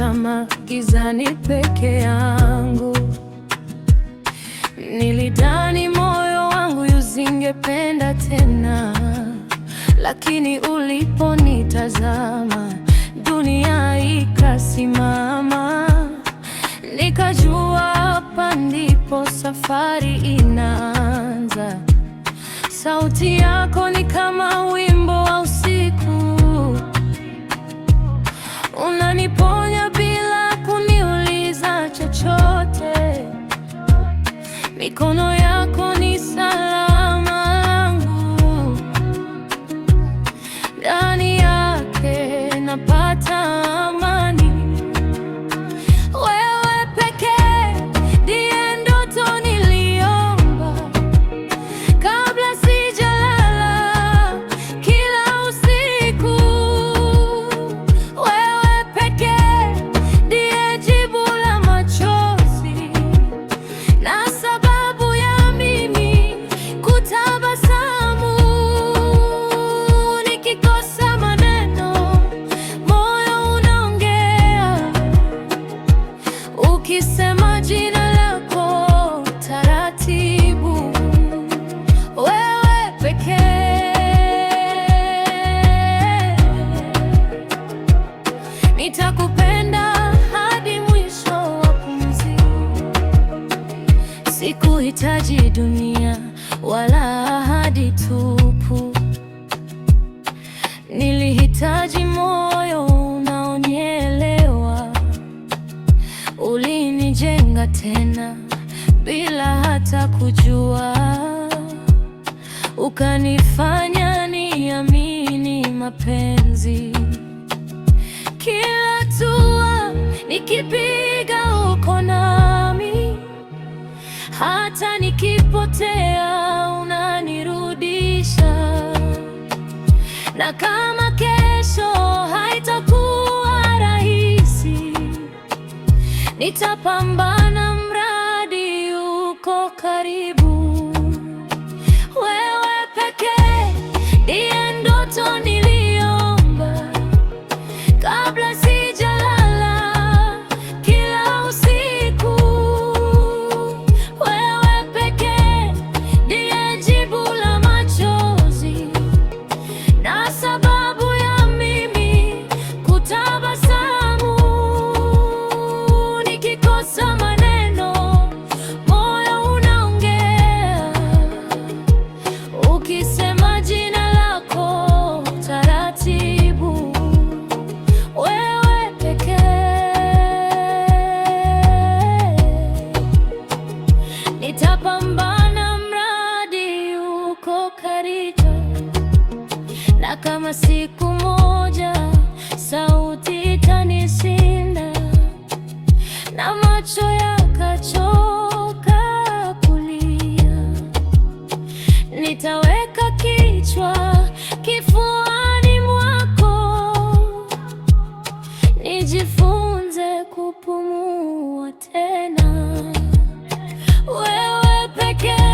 kama gizani peke yangu. Nilidhani moyo wangu usingependa tena, lakini uliponitazama dunia ikasimama. Nikajua hapa ndipo safari inaanza. Sauti yako ni kama wimbo wa usiku, unaniponya bila kuniuliza chochote. Mikono yako ni salama langu, ndani yake napata amani. Wewe pekee ndiye ndoto niliomba kabla sijalala kila usiku. Wewe pekee ndiye jibu la machozi na sababu ya mimi kutabasamu. Nikikosa maneno, moyo unaongea, ukisema jina lako taratibu. Wewe pekee nitakupenda hadi mwisho wa pumzi. Sikuhitaji dunia wala ahadi tupu, nilihitaji moyo unaonielewa. Ulinijenga tena bila hata kujua, ukanifanya niamini mapenzi. Kila hatua nikipiga uko nami, hata nikipotea unanirudisha. Na kama kesho haitakuwa rahisi, nitapambana mradi uko karibu. Wewe pekee ndiye ndoto niliomba kabla sijalala kila usiku. Wewe pekee ndiye jibu la machozi na sababu ya mimi kutabasamu. Nikikosa maneno, moyo unaongea, ukisema jina lako taratibu. Wewe pekee nitapambana mradi uko karibu. Na kama siku moja sauti itanishinda na macho yakachoka kulia, nitaweka kichwa kifuani mwako, nijifunze kupumua tena. Wewe pekee